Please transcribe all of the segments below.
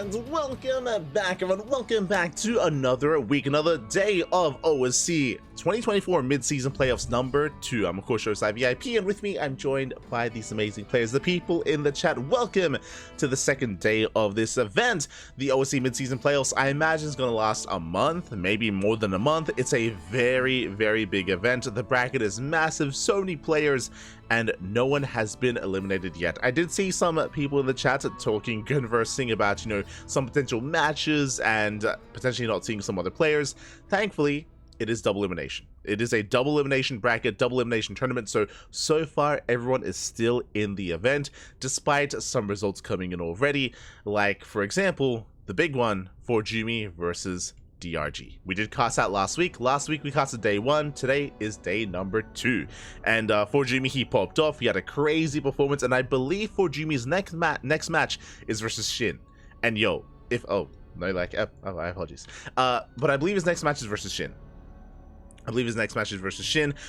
And welcome back, everyone. Welcome back to another week, another day of OSC 2024 mid-season playoffs number 2. I'm of course your OSC VIP, and with me I'm joined by these amazing players, the people in the chat. Welcome to the second day of this event. The OSC mid-season playoffs, I imagine, is going to last a month, maybe more than a month. It's a very, very big event. The bracket is massive, so many players, and no one has been eliminated yet. I did see some people in the chat talking, conversing about, some potential matches and potentially not seeing some other players. Thankfully, it is double elimination. It is a double elimination bracket, double elimination tournament. So far, everyone is still in the event, despite some results coming in already. Like, for example, the big one for Jumi versus DRG. We did cast out last week. Last week we casted day 1. Today is day number 2. And for Jumi, he popped off. He had a crazy performance, and I believe for Jumi's next match is versus Shin. And I apologize. But I believe his next match is versus Shin.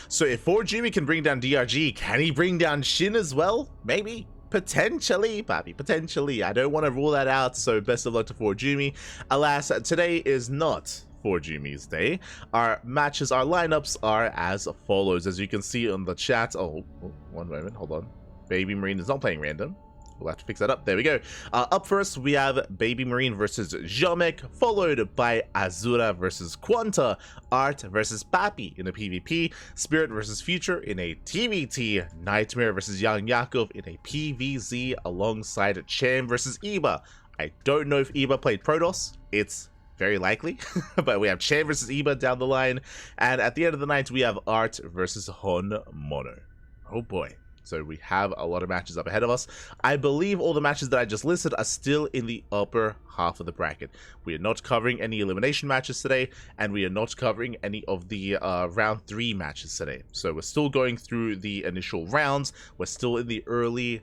So if for Jumi can bring down DRG, can he bring down Shin as well? Maybe. Potentially, Papi, potentially. I don't want to rule that out, so best of luck to Jumi. Alas, today is not Jumi's day. Our lineups are as follows, as you can see on the chat. Oh, one moment, hold on. BabyMarine is not playing random. We'll have to fix that up. There we go. Up first, we have BabyMarine versus Ziomek, followed by Azura versus Quanta, Art versus Papi in a PvP, Spirit versus Future in a TvT, Nightmare versus Young Yakov in a PvZ, alongside Cham versus Iba. I don't know if Iba played Protoss. It's very likely, but we have Cham versus Iba down the line, and at the end of the night, we have Art versus Hon Mono. Oh boy. So we have a lot of matches up ahead of us. I believe all the matches that I just listed are still in the upper half of the bracket. We are not covering any elimination matches today, and we are not covering any of the round 3 matches today. So we're still going through the initial rounds. We're still in the early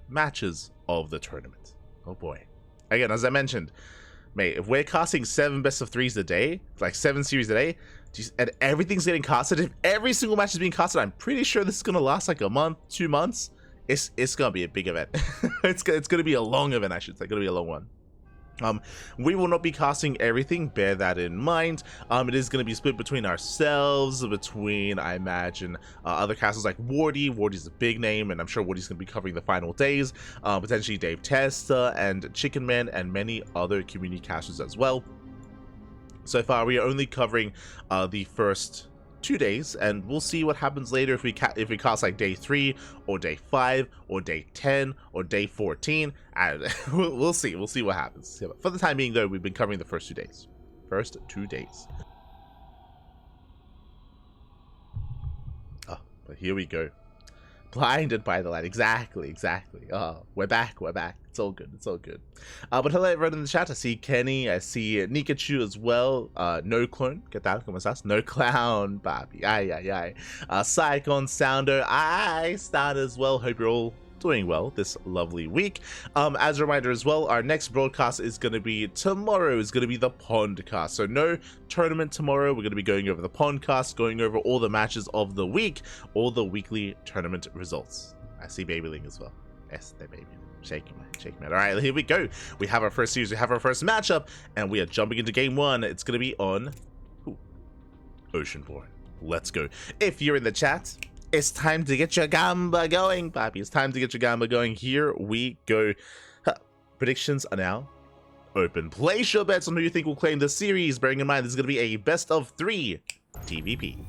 matches of the tournament. Oh boy. Again, as I mentioned, mate, if we're casting 7 best of 3s a day, like 7 series a day, and everything's getting casted, if every single match is being casted, I'm pretty sure this is going to last like a month, 2 months. It's going to be a big event. it's going to be a long event, I should say. It's going to be a long one. We will not be casting everything, bear that in mind. It is going to be split between ourselves, I imagine, other castles like Wardy. Wardy's a big name, and I'm sure Wardy's going to be covering the final days. Potentially Dave Testa and Chicken Man and many other community casters as well. So far, we are only covering the first 2 days, and we'll see what happens later if we cast like day 3 or day 5 or day 10 or day 14. And we'll see what happens. For the time being, though, we've been covering the first 2 days. Oh, but here we go. Blinded by the light. Exactly. Oh, we're back. It's all good. But hello everyone in the chat. I see Kenny, I see Nikachu as well. No clone, get that? ¿Cómo estás? No clown, papi. Ay. Psychon, Sounder, I start as well. Hope you're all doing well this lovely week. As a reminder as well, our next broadcast is going to be tomorrow. Is going to be the Pondcast. So no tournament tomorrow. We're going to be going over the Pondcast, going over all the matches of the week, all the weekly tournament results. I see Babyling as well. Yes, they're baby. Shaking man. All right, here we go. We have our first series. We have our first matchup, and we are jumping into game 1. It's going to be on Oceanborn. Let's go. If you're in the chat, it's time to get your gamba going, papi. It's time to get your gamba going. Here we go. Predictions are now open. Place your bets on who you think will claim the series, bearing in mind this is going to be a best of 3 TvP.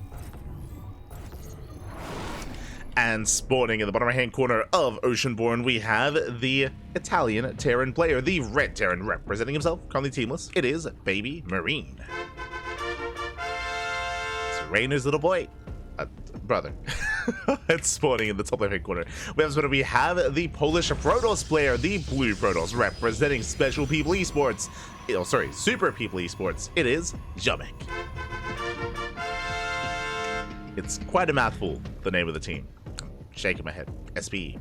And spawning in the bottom right-hand corner of Oceanborn, we have the Italian Terran player, the Red Terran, representing himself, currently teamless. It is BabyMarine. It's Rainer's little boy. Brother. It's spawning in the top left-hand corner. We have the Polish Protoss player, the Blue Protoss, representing Special People Esports. Oh, sorry, Super People Esports. It is Ziomek. It's quite a mouthful, the name of the team. Shaking my head. SPE.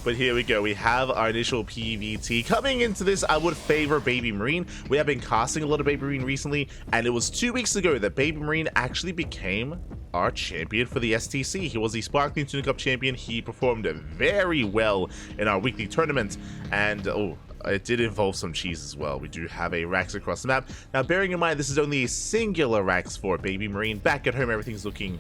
But here we go. We have our initial PvT. Coming into this, I would favor BabyMarine. We have been casting a lot of BabyMarine recently, and it was 2 weeks ago that BabyMarine actually became our champion for the STC. He was the Sparkling Tuna Cup champion. He performed very well in our weekly tournament, and it did involve some cheese as well. We do have a Rax across the map. Now, bearing in mind, this is only a singular Rax for BabyMarine. Back at home, everything's looking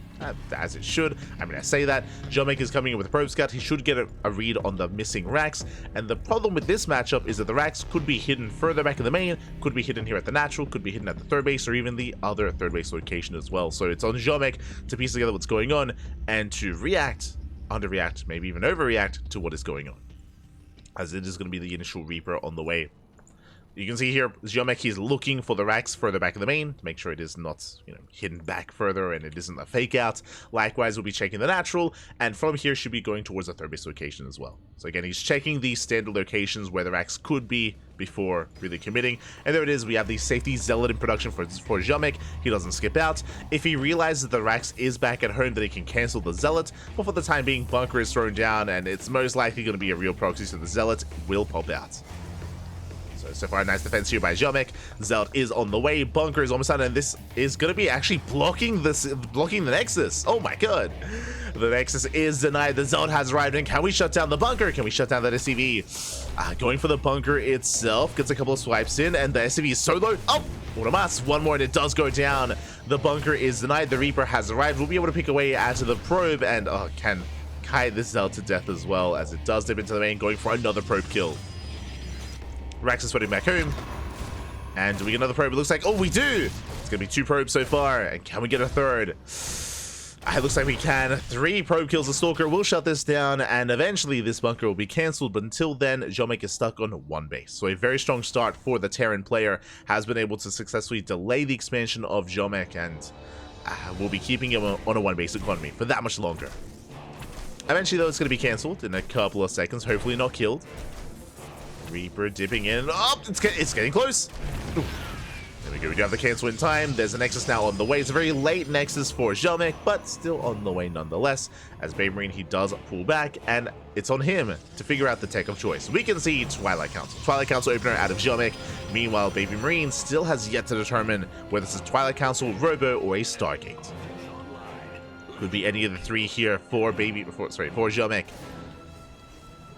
as it should. I mean, I say that. Ziomek is coming in with a probe scout. He should get a read on the missing Rax. And the problem with this matchup is that the Rax could be hidden further back in the main, could be hidden here at the natural, could be hidden at the third base, or even the other third base location as well. So it's on Ziomek to piece together what's going on and to react, underreact, maybe even overreact to what is going on, as it is going to be the initial Reaper on the way. You can see here, Ziomek, he's looking for the Rax further back in the main to make sure it is not, hidden back further and it isn't a fake out. Likewise, we'll be checking the natural, and from here should be going towards the third base location as well. So again, he's checking these standard locations where the Rax could be before really committing. And there it is, we have the safety Zealot in production for Ziomek. He doesn't skip out. If he realizes the Rax is back at home, then he can cancel the Zealot. But for the time being, Bunker is thrown down, and it's most likely going to be a real proxy, so the Zealot will pop out. So far, nice defense here by Ziomek. Zealot is on the way. Bunker is almost out, and this is going to be actually blocking the Nexus. Oh my god. The Nexus is denied. The Zealot has arrived, and can we shut down the Bunker? Can we shut down that SCV? Going for the Bunker itself. Gets a couple of swipes in, and the SCV is so low. Oh, what a mess. One more, and it does go down. The Bunker is denied. The Reaper has arrived. We'll be able to pick away out of the probe, and can kite this Zealot to death as well, as it does dip into the main, going for another probe kill. Rax is sweating back home. And do we get another probe? It looks like, we do! It's going to be 2 probes so far. And can we get a third? It looks like we can. 3 probe kills. The Stalker will shut this down, and eventually this Bunker will be cancelled. But until then, Ziomek is stuck on 1 base. So a very strong start for the Terran player. Has been able to successfully delay the expansion of Ziomek, and will be keeping him on a 1 base economy for that much longer. Eventually, though, it's going to be cancelled in a couple of seconds. Hopefully not killed. Reaper dipping in. Oh, it's getting close. Ooh. There we go. We do have the cancel in time. There's a Nexus now on the way. It's a very late Nexus for Ziomek, but still on the way nonetheless. As BabyMarine, he does pull back, and it's on him to figure out the tech of choice. We can see Twilight Council. Twilight Council opener out of Ziomek. Meanwhile, BabyMarine still has yet to determine whether this is Twilight Council, Robo, or a Stargate. Could be any of the 3 here for Ziomek.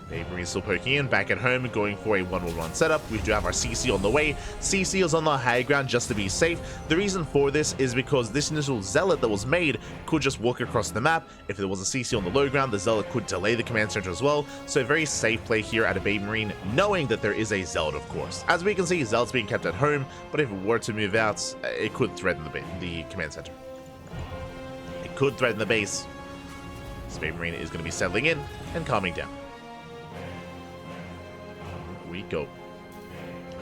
BabyMarine still poking in, back at home, going for a 1-1-1 setup. We do have our CC on the way. CC is on the high ground just to be safe. The reason for this is because this initial Zealot that was made could just walk across the map. If there was a CC on the low ground, the Zealot could delay the command center as well. So a very safe play here at a BabyMarine, knowing that there is a Zealot, of course. As we can see, Zealot's being kept at home, but if it were to move out, it could threaten the command center. It could threaten the base. So BabyMarine is going to be settling in and calming down. We go.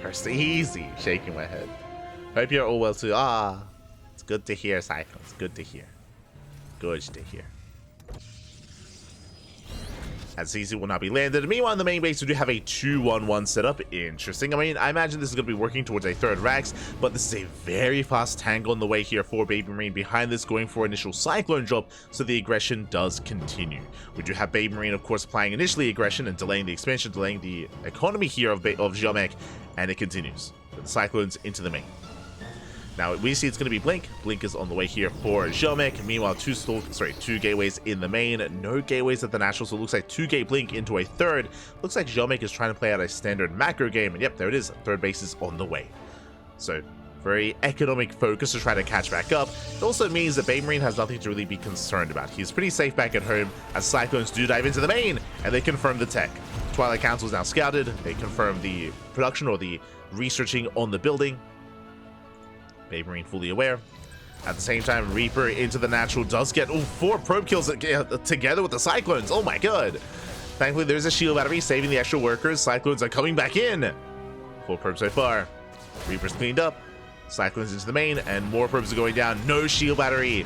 First, easy. Shaking my head. Hope you're all well too. It's good to hear, Cyclone. It's good to hear. Good to hear. As CC will not be landed. Meanwhile, in the main base, we do have a 2-1-1 setup. Interesting. I mean, I imagine this is going to be working towards a third Rax, but this is a very fast tangle on the way here for BabyMarine. Behind this, going for initial Cyclone drop, so the aggression does continue. We do have BabyMarine, of course, applying initially aggression and delaying the expansion, delaying the economy here of Ziomek, and it continues. With the Cyclones into the main. Now, we see it's going to be Blink. Blink is on the way here for Ziomek. Meanwhile, 2 gateways in the main. No gateways at the natural, so it looks like 2-gate Blink into a third. Looks like Ziomek is trying to play out a standard macro game. And yep, there it is. Third base is on the way. So, very economic focus to try to catch back up. It also means that BabyMarine has nothing to really be concerned about. He's pretty safe back at home as Cyclones do dive into the main, and they confirm the tech. Twilight Council is now scouted. They confirm the production or the researching on the building. BabyMarine fully aware. At the same time, Reaper into the natural does get 4 probe kills together with the Cyclones. Oh my god. Thankfully, there's a shield battery saving the extra workers. Cyclones are coming back in. 4 probes so far. Reaper's cleaned up. Cyclones into the main, and more probes are going down. No shield battery.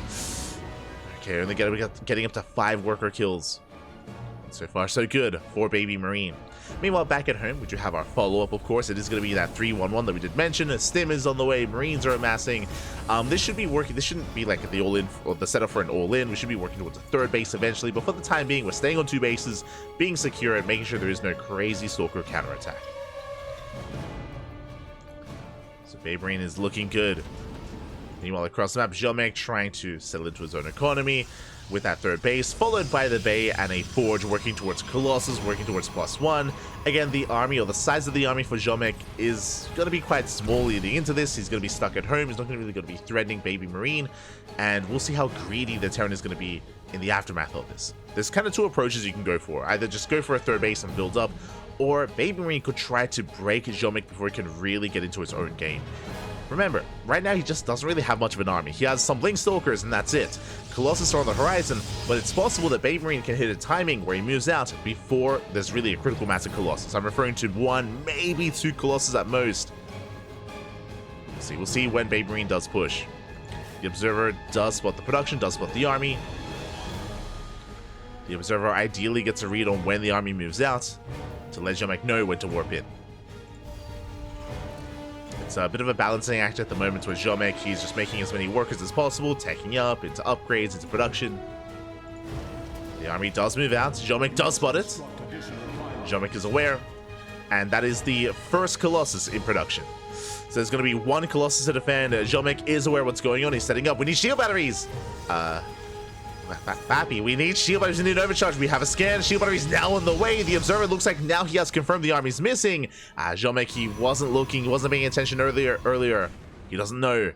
Okay, only getting up to 5 worker kills. So far, so good for BabyMarine. Meanwhile, back at home, we do have our follow-up, of course. It is going to be that 3-1-1 that we did mention. Stim is on the way. Marines are amassing. This should be working. This shouldn't be like the all-in or the setup for an all-in. We should be working towards a third base eventually. But for the time being, we're staying on 2 bases, being secure, and making sure there is no crazy Stalker counterattack. So BabyMarine is looking good. Meanwhile, across the map, Ziomek trying to settle into his own economy. with that third base, followed by the Bay and a Forge working towards Colossus, working towards +1. Again, the army, or the size of the army for Ziomek is going to be quite small leading into this. He's going to be stuck at home. He's not really going to be threatening BabyMarine, and we'll see how greedy the Terran is going to be in the aftermath of this. There's kind of two approaches you can go for. Either just go for a third base and build up, or BabyMarine could try to break Ziomek before he can really get into his own game. Remember, right now he just doesn't really have much of an army. He has some Blink Stalkers and that's it. Colossus are on the horizon, but it's possible that BabyMarine can hit a timing where he moves out before there's really a critical mass of Colossus. I'm referring to 1, maybe 2 Colossus at most. We'll see when BabyMarine does push. The Observer does spot the production, does spot the army. The Observer ideally gets a read on when the army moves out to let Ziomek know when to warp in. It's a bit of a balancing act at the moment with Ziomek. He's just making as many workers as possible, taking up into upgrades, into production. The army does move out. Ziomek does spot it. Ziomek is aware. And that is the first Colossus in production. So there's going to be 1 Colossus to defend. Ziomek is aware what's going on. He's setting up. We need shield batteries. Pappy, we need shield batteries. We need overcharge. We have a scan. Shield batteries now on the way. The Observer looks like now he has confirmed the army's missing. Ziomek, he wasn't looking. He wasn't paying attention earlier. He doesn't know.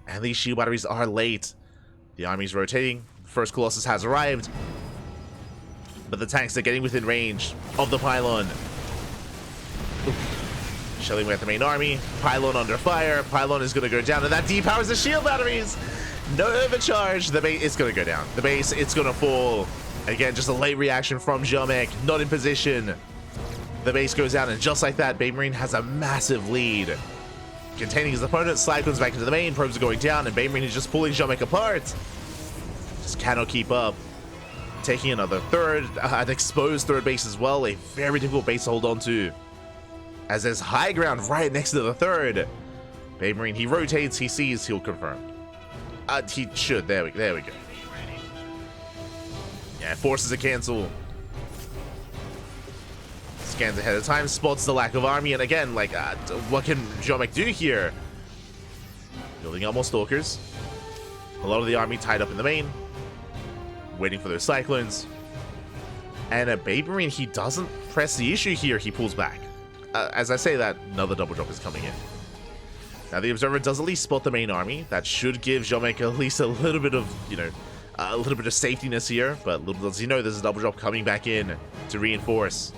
And these shield batteries are late. The army's rotating. The first Colossus has arrived. But the tanks are getting within range of the pylon. Shelling away at the main army. Pylon under fire. Pylon is going to go down. And that depowers the shield batteries. No overcharge. The base is going to go down. The base, it's going to fall. Again, just a late reaction from Ziomek. Not in position. The base goes down, and just like that, BabyMarine has a massive lead. Containing his opponent, Slide comes back into the main. Probes are going down, and BabyMarine is just pulling Ziomek apart. Just cannot keep up. Taking another third, an exposed third base as well. A very difficult base to hold on to, as there's high ground right next to the third. BabyMarine, he rotates, he sees, he'll confirm. He should. There we go. Yeah, forces a cancel. Scans ahead of time, spots the lack of army, and again, like, what can Ziomek do here? Building up more Stalkers. A lot of the army tied up in the main, waiting for those Cyclones. And BabyMarine, he doesn't press the issue here, he pulls back. As I say that, another double drop is coming in. Now, the Observer does at least spot the main army. That should give Ziomek at least a little bit of, a little bit of safetiness here. But little does he know there's a double drop coming back in to reinforce.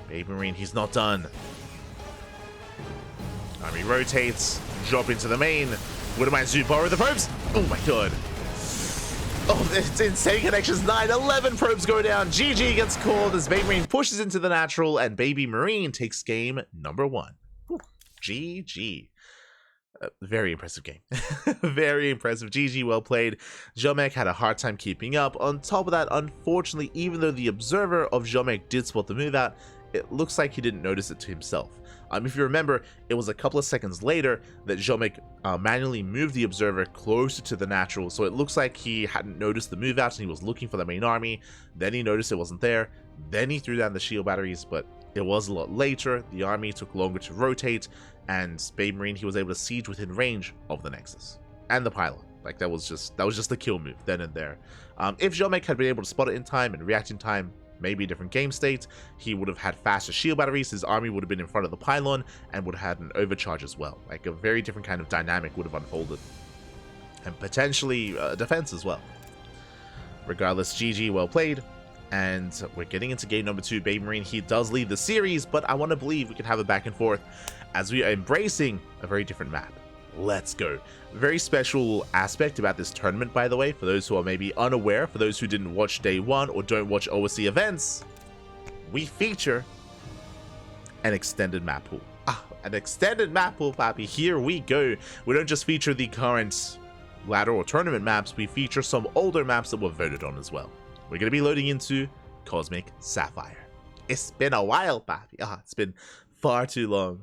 BabyMarine, he's not done. Army rotates, drop into the main. Wouldn't mind to borrow the probes. Oh my god. Oh, it's insane connections. 9-11 probes go down. GG gets called as BabyMarine pushes into the natural, and BabyMarine takes game number 1. GG. Very impressive game. Very impressive. GG, well played. Ziomek had a hard time keeping up. On top of that, unfortunately, even though the Observer of Ziomek did spot the move out, it looks like he didn't notice it to himself. If you remember, it was a couple of seconds later that Ziomek manually moved the Observer closer to the natural, so it looks like he hadn't noticed the move out and he was looking for the main army. Then he noticed it wasn't there. Then he threw down the shield batteries, but it was a lot later. The army took longer to rotate, and BabyMarine, he was able to siege within range of the Nexus and the pylon. Like, that was just the kill move then and there. If Ziomek had been able to spot it in time and react in time, maybe a different game state. He would have had faster shield batteries. His army would have been in front of the pylon and would have had an overcharge as well. Like, a very different kind of dynamic would have unfolded, and potentially defense as well. Regardless, GG, well played. And we're getting into game number 2. BabyMarine, he does lead the series, but I want to believe we can have a back and forth as we are embracing a very different map. Let's go. Very special aspect about this tournament, by the way, for those who are maybe unaware, for those who didn't watch day 1 or don't watch OSC events, we feature an extended map pool. An extended map pool, papi. Here we go. We don't just feature the current ladder or tournament maps, we feature some older maps that were voted on as well. We're going to be loading into Cosmic Sapphire. It's been a while, papi. It's been far too long.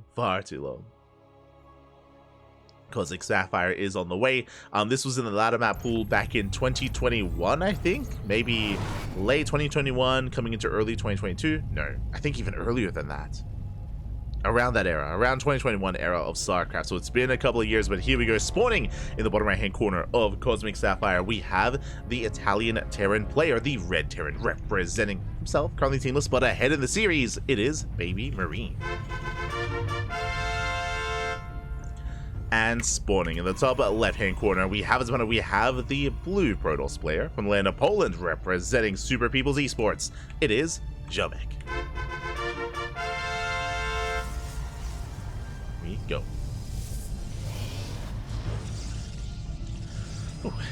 Cosmic Sapphire is on the way. This was in the ladder map pool back in 2021, I think. Maybe late 2021, coming into early 2022. No, I think even earlier than that. around that era, around 2021 era of StarCraft. So it's been a couple of years, but here we go. Spawning in the bottom right hand corner of Cosmic Sapphire, we have the Italian Terran player, the Red Terran, representing himself, currently teamless, but ahead in the series, it is BabyMarine. And spawning in the top left hand corner, we have the blue Protoss player from the land of Poland, representing Super People's Esports. It is Ziomek. We go.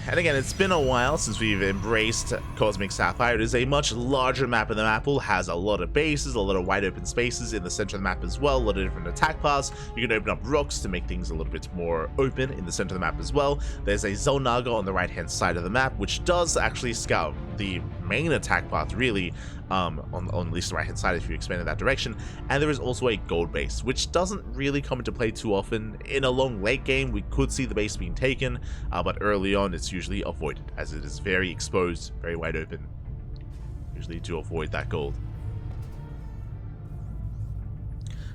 And again, it's been a while since we've embraced Cosmic Sapphire. It is a much larger map, and the map has a lot of bases, a lot of wide open spaces in the center of the map as well, a lot of different attack paths. You can open up rocks to make things a little bit more open in the center of the map as well. There's a Zonaga on the right hand side of the map, which does actually scout the main attack path, really, on at least the right hand side if you expand in that direction. And there is also a gold base, which doesn't really come into play too often. In a long late game, we could see the base being taken, but early on it's usually avoided, as it is very exposed, very wide open, usually to avoid that gold.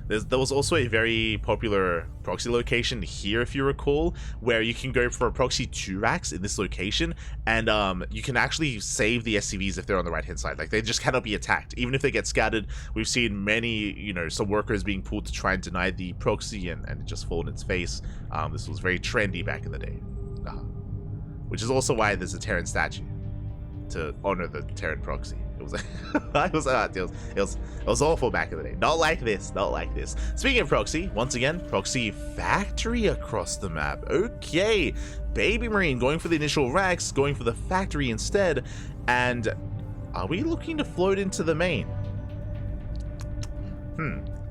There was also a very popular proxy location here, if you recall, where you can go for a proxy 2 racks in this location, and you can actually save the SCVs if they're on the right hand side. Like, they just cannot be attacked, even if they get scattered. We've seen many, some workers being pulled to try and deny the proxy, and it just fall in its face. This was very trendy back in the day, which is also why there's a Terran statue to honor the Terran proxy. It was awful back in the day. Not like this, not like this. Speaking of proxy, once again, proxy factory across the map. Okay, BabyMarine going for the initial racks, going for the factory instead. And are we looking to float into the main?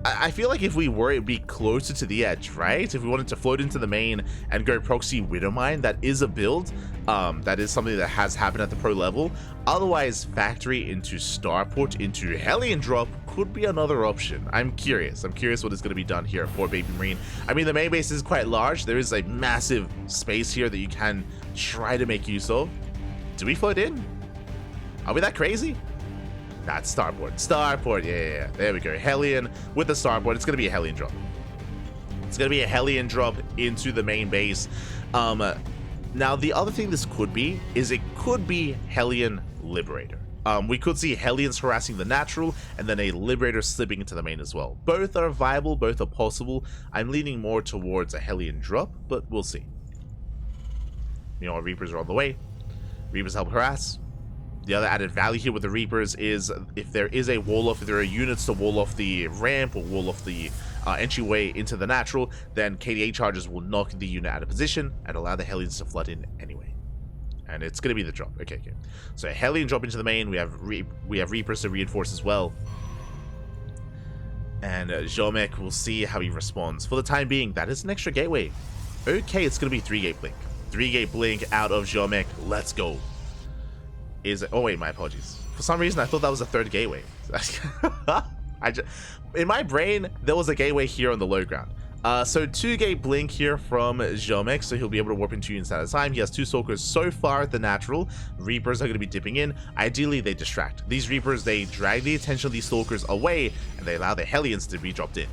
I feel like if we were, it'd be closer to the edge, right? If we wanted to float into the main and go proxy Widowmine, that is a build. That is something that has happened at the pro level. Otherwise, factory into starport into Hellion drop could be another option. I'm curious what is going to be done here for BabyMarine. I mean, the main base is quite large. There is a massive space here that you can try to make use of. Do we float in? Are we that crazy? Nah, it's starport, yeah, there we go. Hellion with the starport. It's gonna be a Hellion drop. It's gonna be a Hellion drop into the main base. Now the other thing this could be is it could be Hellion Liberator. We could see Hellions harassing the natural and then a Liberator slipping into the main as well. Both are viable, both are possible. I'm leaning more towards a Hellion drop, but we'll see. Reapers are on the way. Reapers help harass. The other added value here with the Reapers is if there is a wall off, if there are units to wall off the ramp or wall off the entryway into the natural, then KDA charges will knock the unit out of position and allow the Hellions to flood in anyway. And it's going to be the drop. Okay. So a Hellion drop into the main. We have Reapers to reinforce as well. And Ziomek, we'll see how he responds. For the time being, that is an extra gateway. Okay, it's going to be 3-gate blink. 3-gate blink out of Ziomek. Let's go. Oh wait, my apologies. For some reason, I thought that was a 3rd gateway. In my brain, there was a gateway here on the low ground. So 2-gate blink here from Ziomek, so he'll be able to warp into units at a time. He has 2 Stalkers so far at the natural. Reapers are going to be dipping in. Ideally, they distract. These Reapers, they drag the attention of these Stalkers away, and they allow the Hellions to be dropped in.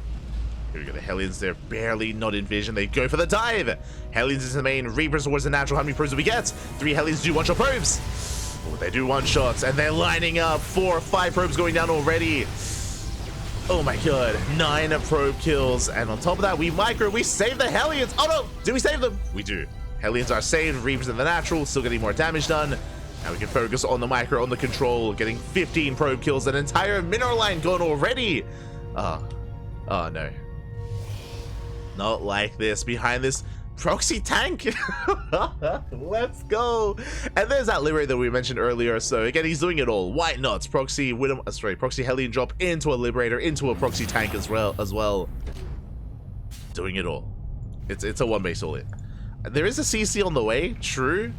Here we go, the Hellions, they're barely not in vision. They go for the dive. Hellions into the main, Reapers towards the natural. How many probes do we get? 3 Hellions do 1-shot probes. Oh, they do 1-shots, and they're lining up. 4 or 5 probes going down already. Oh my god, 9 probe kills, and on top of that, we save the Hellions. Oh no, did we save them? We do. Hellions are saved, Reapers in the natural, still getting more damage done. Now we can focus on the micro, on the control, getting 15 probe kills, an entire mineral line gone already. Oh no. Not like this. Behind this, proxy tank. Let's go. And there's that Liberator that we mentioned earlier. So again, he's doing it all. Why not? Proxy Hellion drop into a Liberator, into a proxy tank as well. Doing it all. It's a 1 base all in. There is a CC on the way, true.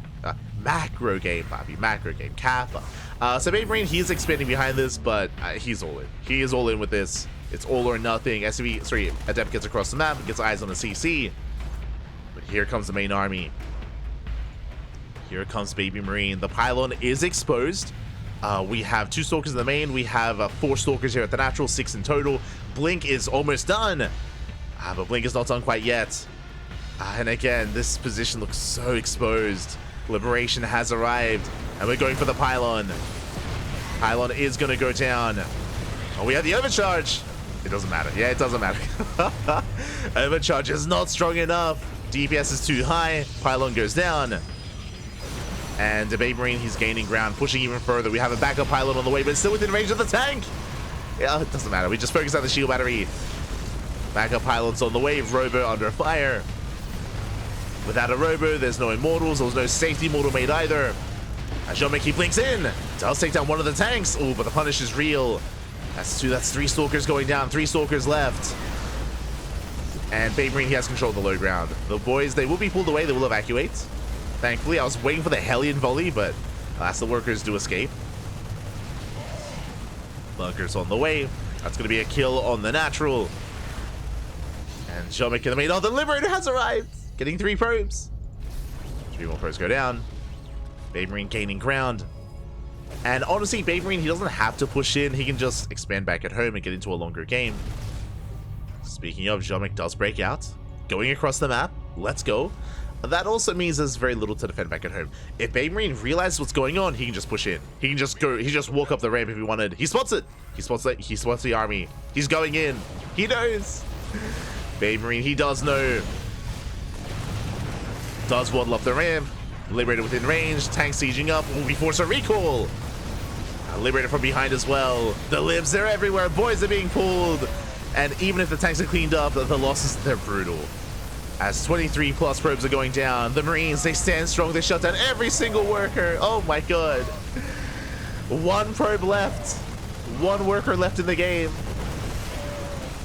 Macro game, Bobby. Macro game. Kappa. So BabyMarine, he's expanding behind this, but he's all in. He is all in with this. It's all or nothing. Adept gets across the map, gets eyes on the CC. But here comes the main army. Here comes BabyMarine. The pylon is exposed. We have 2 Stalkers in the main. We have 4 Stalkers here at the natural, 6 in total. Blink is almost done. But Blink is not done quite yet. And again, this position looks so exposed. Liberation has arrived, and we're going for the pylon. Pylon is going to go down. Oh, we have the overcharge. It doesn't matter. Yeah, it doesn't matter. Overcharge is not strong enough. DPS is too high. Pylon goes down. And the BabyMarine, he's gaining ground, pushing even further. We have a backup pylon on the way, but it's still within range of the tank. Yeah, it doesn't matter. We just focus on the shield battery. Backup pylons on the way. Robo under fire. Without a Robo, there's no Immortals. There's no safety mortal made either. Ziomek, he blinks in. Does take down one of the tanks. Oh, but the punish is real. That's two. That's 3 Stalkers going down. 3 Stalkers left. And BabyMarine, he has control of the low ground. The boys, they will be pulled away. They will evacuate. Thankfully, I was waiting for the Hellion volley, but alas, the workers do escape. Bunkers on the way. That's going to be a kill on the natural. And Ziomek in the main. Oh, the Liberator has arrived. Getting 3 probes. 3 more probes go down. BabyMarine gaining ground. And honestly, BabyMarine, he doesn't have to push in. He can just expand back at home and get into a longer game. Speaking of, Ziomek does break out. Going across the map. Let's go. That also means there's very little to defend back at home. If BabyMarine realizes what's going on, he can just push in. He can just go. He just walk up the ramp if he wanted. He spots it. He spots it. He spots the army. He's going in. He knows. BabyMarine, he does know. Does waddle up the ramp. Liberator within range. Tank sieging up. Will be forced a recall. Liberator from behind as well. The libs, they're everywhere. Boys are being pulled. And even if the tanks are cleaned up, the losses, they're brutal. As 23 plus probes are going down, the Marines, they stand strong. They shut down every single worker. Oh my god. 1 probe left. 1 worker left in the game.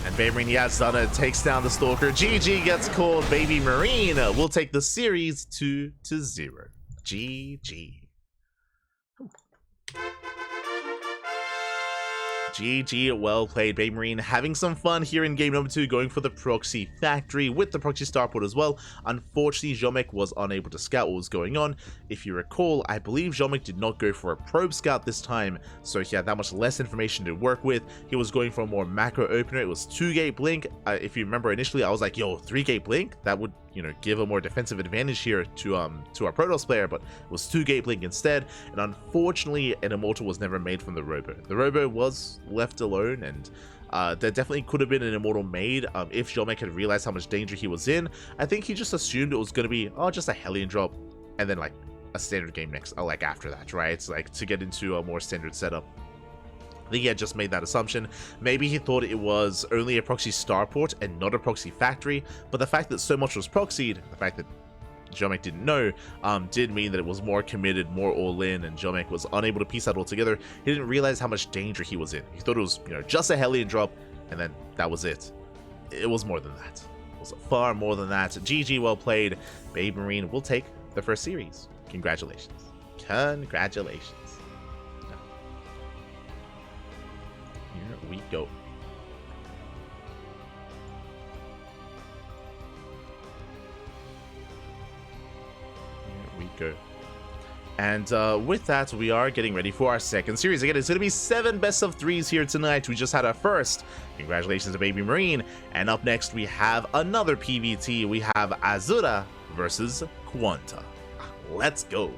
And BabyMarine, he has done it. Takes down the Stalker. GG gets called. BabyMarine will take the series 2-0. GG. GG, well played, BabyMarine. Having some fun here in game number 2, going for the proxy factory with the proxy starport as well. Unfortunately, Ziomek was unable to scout what was going on. If you recall, I believe Ziomek did not go for a probe scout this time, so he had that much less information to work with. He was going for a more macro opener. It was 2-gate blink. If you remember initially, I was like, yo, 3-gate blink? That would, you know, give a more defensive advantage here to our Protoss player, but it was 2-gate blink instead. And unfortunately, an Immortal was never made from the Robo. The Robo was left alone, and there definitely could have been an Immortal made if Ziomek had realized how much danger he was in. I think he just assumed it was going to be, oh, just a Hellion drop, and then like a standard game next, like after that, right? It's like to get into a more standard setup. I think he had just made that assumption. Maybe he thought it was only a proxy starport and not a proxy factory, but the fact that so much was proxied, the fact that Ziomek didn't know, did mean that it was more committed, more all-in, and Ziomek was unable to piece that all together. He didn't realize how much danger he was in. He thought it was, you know, just a Hellion drop, and then that was it. It was more than that. It was far more than that. GG, well played. BabyMarine will take the first series. Congratulations. Congratulations. Here we go. Go. And with that, we are getting ready for our second series. Again, it's going to be 7 best of 3s here tonight. We just had our first. Congratulations to BabyMarine. And up next, we have another PvT. We have Azura versus Quanta. Let's go.